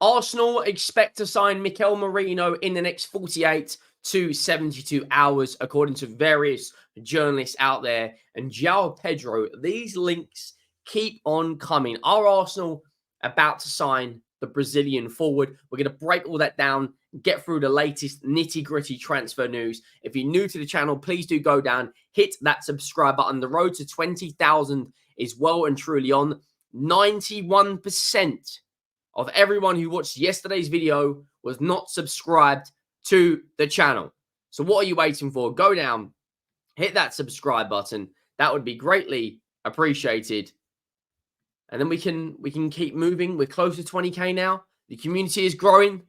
Arsenal expect to sign Mikel Merino in the next 48 to 72 hours, according to various journalists out there. And João Pedro, these links keep on coming. Are Arsenal about to sign the Brazilian forward? We're going to break all that down, get through the latest nitty-gritty transfer news. If you're new to the channel, please do go down, hit that subscribe button. The road to 20,000 is well and truly on. 91% of everyone who watched yesterday's video was not subscribed to the channel. So what are you waiting for? Go down, hit that subscribe button. That would be greatly appreciated. And then we can keep moving. We're close to 20k now. The community is growing.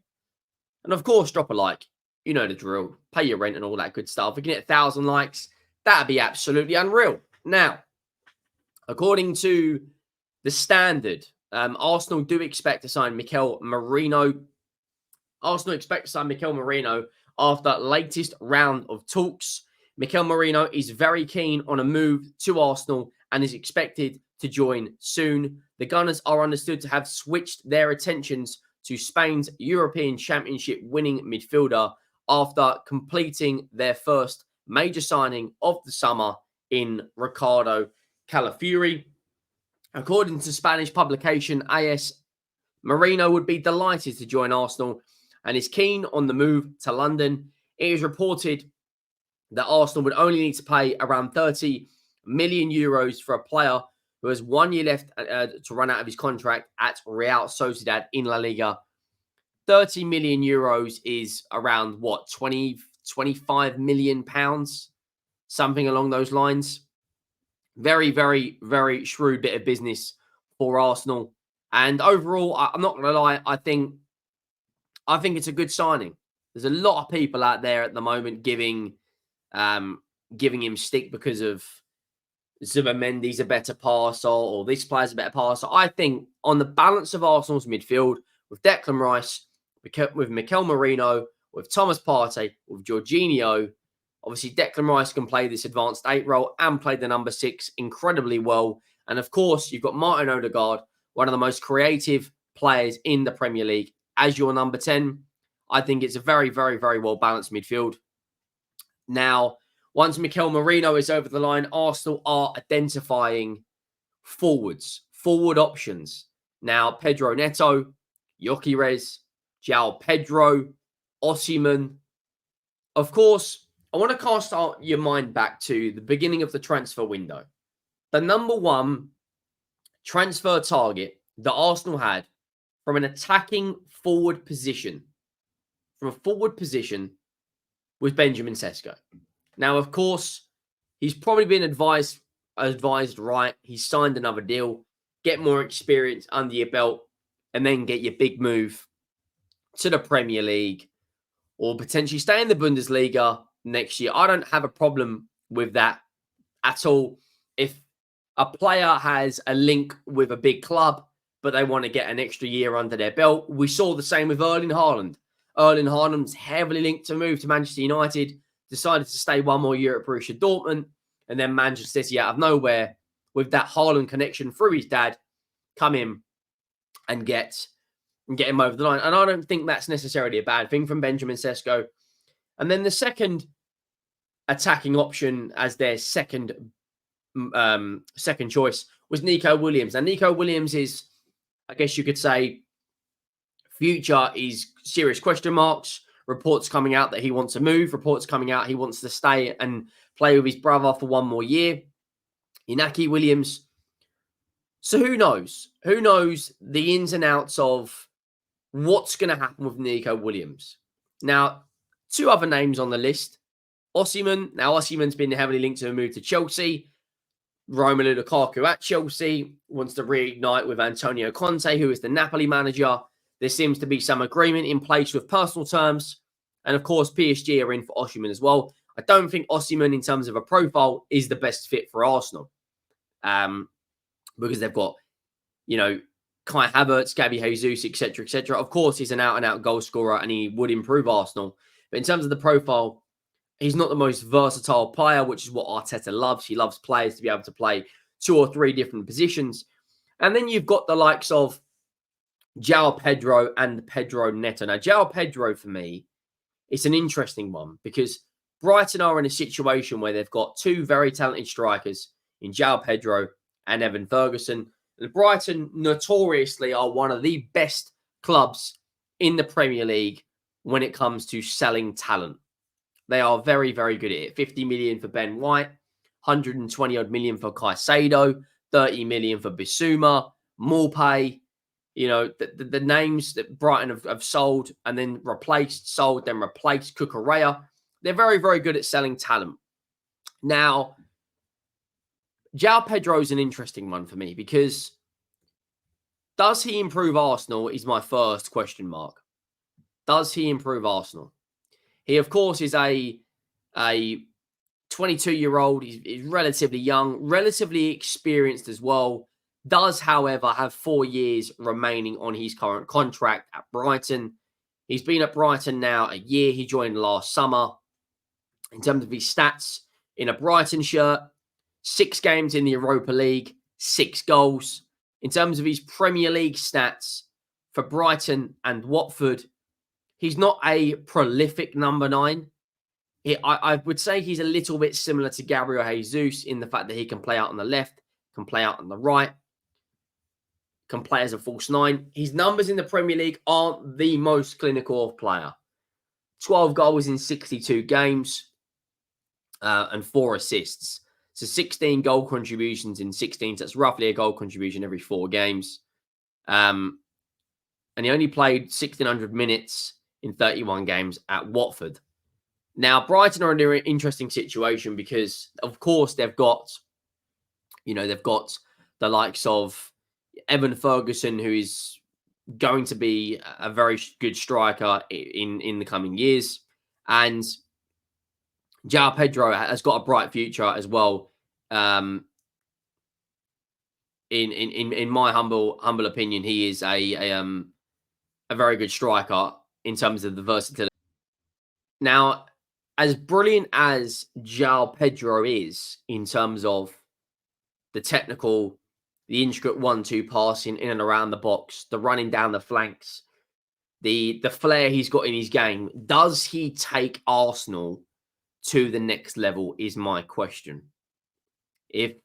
And of course, drop a like. You know the drill. Pay your rent and all that good stuff. If we can hit 1,000 likes, that'd be absolutely unreal. Now, according to the Standard, Arsenal do expect to sign Mikel Merino. Arsenal expect to sign Mikel Merino after latest round of talks. Mikel Merino is very keen on a move to Arsenal and is expected to join soon. The Gunners are understood to have switched their attentions to Spain's European Championship winning midfielder after completing their first major signing of the summer in Ricardo Calafiori. According to Spanish publication AS, Merino would be delighted to join Arsenal and is keen on the move to London. It is reported that Arsenal would only need to pay around 30 million euros for a player who has 1 year left to run out of his contract at Real Sociedad in La Liga. 30 million euros is around, what, 25 million pounds? Something along those lines. Very, very, very shrewd bit of business for Arsenal. And overall, I'm not going to lie, I think it's a good signing. There's a lot of people out there at the moment giving him stick because of Zubimendi's a better passer or this player's a better passer. I think on the balance of Arsenal's midfield, with Declan Rice, with Mikel Merino, with Thomas Partey, with Jorginho, obviously Declan Rice can play this advanced 8 role and play the number 6 incredibly well. And of course, you've got Martin Odegaard, one of the most creative players in the Premier League, as your number 10. I think it's a very, very, very well-balanced midfield. Now, once Mikel Merino is over the line, Arsenal are identifying forward options. Now, Pedro Neto, Gyökeres, João Pedro, Osimhen. Of course, I want to cast your mind back to the beginning of the transfer window. The number one transfer target that Arsenal had from an attacking forward position, was Benjamin Sesko. Now, of course, he's probably been advised right. He's signed another deal, get more experience under your belt, and then get your big move to the Premier League or potentially stay in the Bundesliga next year. I don't have a problem with that at all. If a player has a link with a big club, but they want to get an extra year under their belt, we saw the same with Erling Haaland. Erling Haaland's heavily linked to move to Manchester United, decided to stay one more year at Borussia Dortmund, and then Manchester City out of nowhere, with that Haaland connection through his dad, come in and get him over the line. And I don't think that's necessarily a bad thing from Benjamin Sesko. And then the second attacking option as their second choice was Nico Williams. And Nico Williams is, I guess you could say, future is serious question marks. Reports coming out that he wants to move. Reports coming out he wants to stay and play with his brother for one more year. Inaki Williams. So who knows? Who knows the ins and outs of what's going to happen with Nico Williams? Now, two other names on the list. Osimhen. Now, Osimhen's been heavily linked to a move to Chelsea. Romelu Lukaku at Chelsea wants to reignite with Antonio Conte, who is the Napoli manager. There seems to be some agreement in place with personal terms. And of course, PSG are in for Osimhen as well. I don't think Osimhen, in terms of a profile, is the best fit for Arsenal. Because they've got, Kai Havertz, Gabby Jesus, etc., etc. Of course, he's an out-and-out goal scorer and he would improve Arsenal. But in terms of the profile, he's not the most versatile player, which is what Arteta loves. He loves players to be able to play 2 or 3 different positions. And then you've got the likes of João Pedro and Pedro Neto. Now, João Pedro, for me, it's an interesting one because Brighton are in a situation where they've got two very talented strikers in João Pedro and Evan Ferguson. And Brighton notoriously are one of the best clubs in the Premier League when it comes to selling talent. They are very, very good at it. 50 million for Ben White, 120 odd million for Caicedo, 30 million for Bissouma, Maupay. You know, the names that Brighton have sold and then replaced, sold, then replaced, Cucurella. They're very, very good at selling talent. Now, João Pedro is an interesting one for me because does he improve Arsenal is my first question mark. Does he improve Arsenal? He, of course, is a 22-year-old. He's relatively young, relatively experienced as well. Does, however, have 4 years remaining on his current contract at Brighton. He's been at Brighton now a year. He joined last summer. In terms of his stats, in a Brighton shirt, 6 games in the Europa League, 6 goals. In terms of his Premier League stats for Brighton and Watford, he's not a prolific number 9. I would say he's a little bit similar to Gabriel Jesus in the fact that he can play out on the left, can play out on the right, can play as a false 9. His numbers in the Premier League aren't the most clinical of player. 12 goals in 62 games and 4 assists. So 16 goal contributions in 16. So that's roughly a goal contribution every 4 games. And he only played 1,600 minutes in 31 games at Watford. Now, Brighton are in an interesting situation because, of course, they've got the likes of Evan Ferguson, who is going to be a very good striker in the coming years. And João Pedro has got a bright future as well. In my humble opinion, he is a very good striker in terms of the versatility. Now, as brilliant as João Pedro is in terms of the technical, the intricate 1-2 passing in and around the box, the running down the flanks, the flair he's got in his game, does he take Arsenal to the next level is my question. If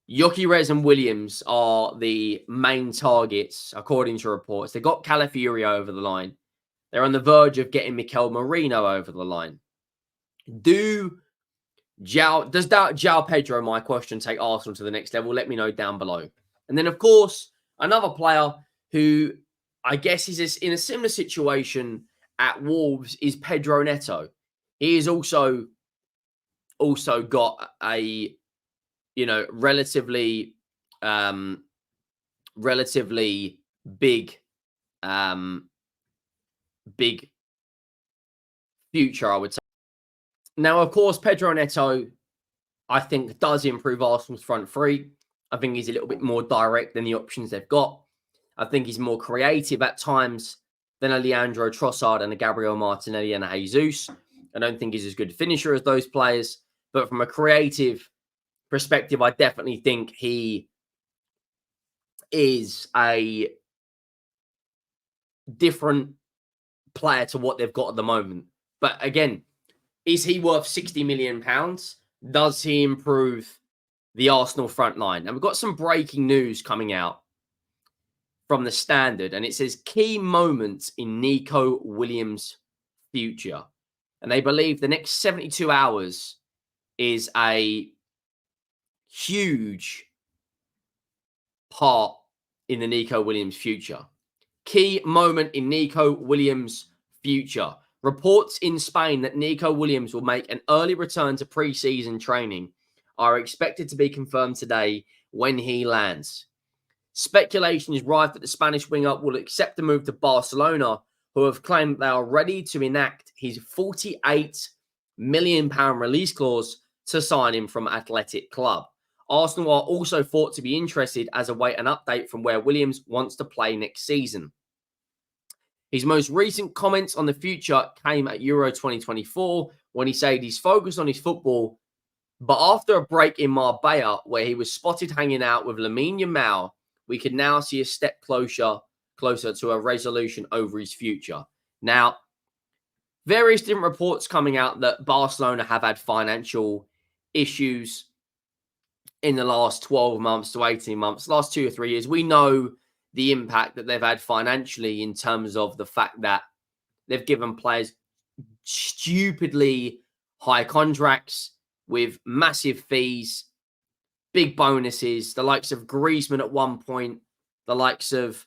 Gyökeres and Williams are the main targets, according to reports, they got Calafiori over the line. They're on the verge of getting Mikel Merino over the line. Does João Pedro, my question, take Arsenal to the next level? Let me know down below. And then, of course, another player who I guess is in a similar situation at Wolves is Pedro Neto. He is also got a relatively big future, I would say. Now, of course, Pedro Neto, I think, does improve Arsenal's front three. I think he's a little bit more direct than the options they've got. I think he's more creative at times than a Leandro Trossard and a Gabriel Martinelli and a Jesus. I don't think he's as good a finisher as those players. But from a creative perspective, I definitely think he is a different player to what they've got at the moment. But again, is he worth £60 million? Does he improve the Arsenal front line? And we've got some breaking news coming out from the Standard, and it says key moments in Nico Williams' future. And they believe the next 72 hours is a huge part in the Nico Williams' future. Key moment in Nico Williams' future. Reports in Spain that Nico Williams will make an early return to pre-season training are expected to be confirmed today when he lands. Speculation is rife that the Spanish winger will accept the move to Barcelona, who have claimed they are ready to enact his £48 million release clause to sign him from Athletic Club. Arsenal are also thought to be interested as await an update from where Williams wants to play next season. His most recent comments on the future came at Euro 2024 when he said he's focused on his football, but after a break in Marbella where he was spotted hanging out with Lamine Yamal, we can now see a step closer closer to a resolution over his future. Now, various different reports coming out that Barcelona have had financial issues in the last 12 months to 18 months, last 2 or 3 years. We know the impact that they've had financially in terms of the fact that they've given players stupidly high contracts with massive fees, big bonuses, the likes of Griezmann at one point, the likes of,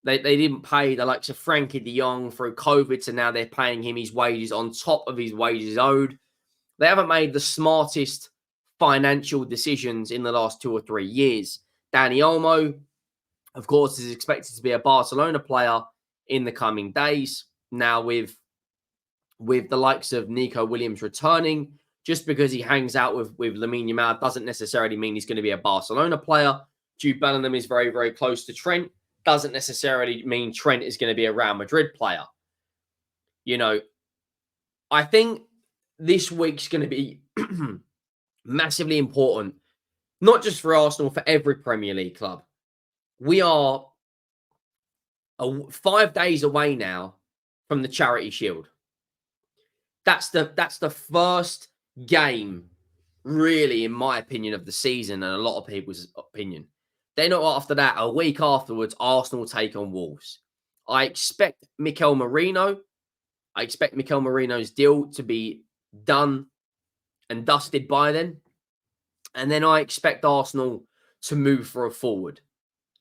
they didn't pay the likes of Frankie de Jong through COVID, so now they're paying him his wages on top of his wages owed. They haven't made the smartest financial decisions in the last 2 or 3 years. Dani Olmo, of course, is expected to be a Barcelona player in the coming days. Now, with the likes of Nico Williams returning, just because he hangs out with Lamine Yamal doesn't necessarily mean he's going to be a Barcelona player. Jude Bellingham is very, very close to Trent. Doesn't necessarily mean Trent is going to be a Real Madrid player. You know, I think this week's going to be massively important, not just for Arsenal, for every Premier League club. We are 5 days away now from the Charity Shield. That's the first game, really, in my opinion, of the season, and a lot of people's opinion. Then after that, a week afterwards, Arsenal take on Wolves. I expect Mikel Merino's deal to be done and dusted by then. And then I expect Arsenal to move for a forward.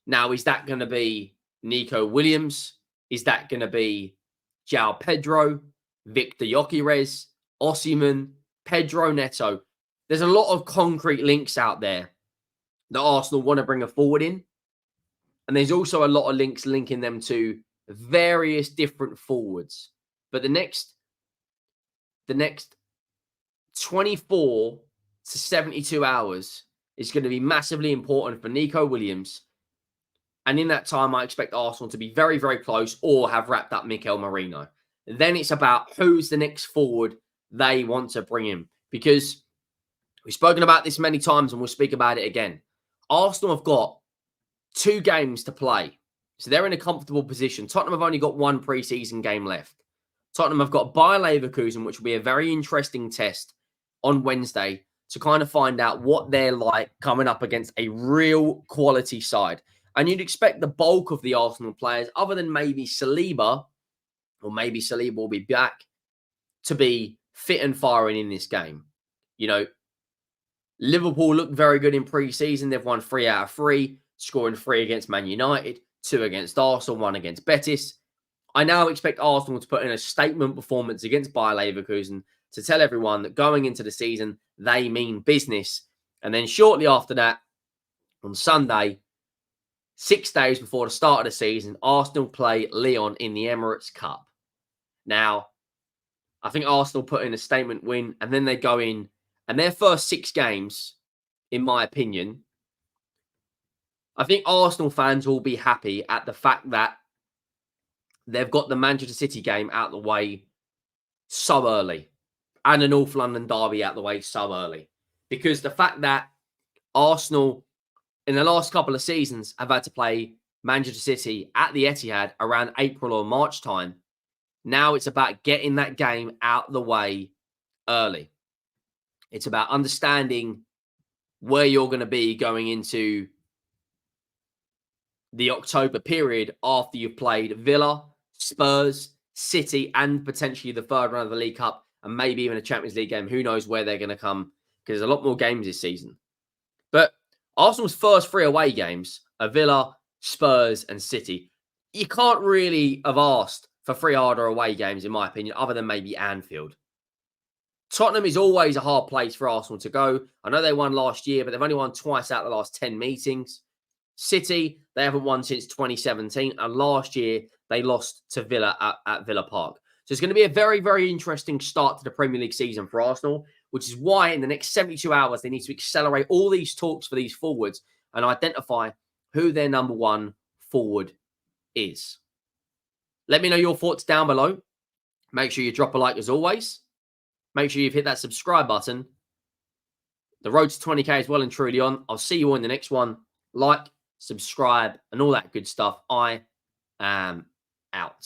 Now, is that going to be Nico Williams? Is that going to be João Pedro, Victor Gyökeres, Osimhen, Pedro Neto? There's a lot of concrete links out there that Arsenal want to bring a forward in. And there's also a lot of links linking them to various different forwards. But the next 24 to 72 hours is going to be massively important for Nico Williams. And in that time, I expect Arsenal to be very, very close or have wrapped up Mikel Merino. Then it's about who's the next forward they want to bring in. Because we've spoken about this many times and we'll speak about it again. Arsenal have got 2 games to play. So they're in a comfortable position. Tottenham have only got 1 pre-season game left. Tottenham have got Bayer Leverkusen, which will be a very interesting test on Wednesday to kind of find out what they're like coming up against a real quality side. And you'd expect the bulk of the Arsenal players, other than maybe Saliba, or maybe Saliba will be back, to be fit and firing in this game. You know, Liverpool looked very good in pre-season. They've won 3 out of 3, scoring 3 against Man United, 2 against Arsenal, 1 against Betis. I now expect Arsenal to put in a statement performance against Bayer Leverkusen to tell everyone that going into the season, they mean business. And then shortly after that, on Sunday, 6 days before the start of the season, Arsenal play Lyon in the Emirates Cup. Now, I think Arsenal put in a statement win, and then they go in, and their first 6 games, in my opinion, I think Arsenal fans will be happy at the fact that they've got the Manchester City game out the way so early, and a North London derby out the way so early. Because the fact that Arsenal, in the last couple of seasons, have had to play Manchester City at the Etihad around April or March time, now it's about getting that game out the way early. It's about understanding where you're going to be going into the October period after you've played Villa, Spurs, City, and potentially the third round of the League Cup, and maybe even a Champions League game. Who knows where they're going to come, because there's a lot more games this season. But Arsenal's first 3 away games are Villa, Spurs, and City. You can't really have asked for 3 harder away games, in my opinion, other than maybe Anfield. Tottenham is always a hard place for Arsenal to go. I know they won last year, but they've only won twice out of the last 10 meetings. City, they haven't won since 2017, and last year they lost to Villa at Villa Park. So it's going to be a very, very interesting start to the Premier League season for Arsenal, which is why in the next 72 hours they need to accelerate all these talks for these forwards and identify who their number 1 forward is. Let me know your thoughts down below. Make sure you drop a like as always. Make sure you've hit that subscribe button. The road to 20k is well and truly on. I'll see you all in the next one. Like, subscribe, and all that good stuff. I Out.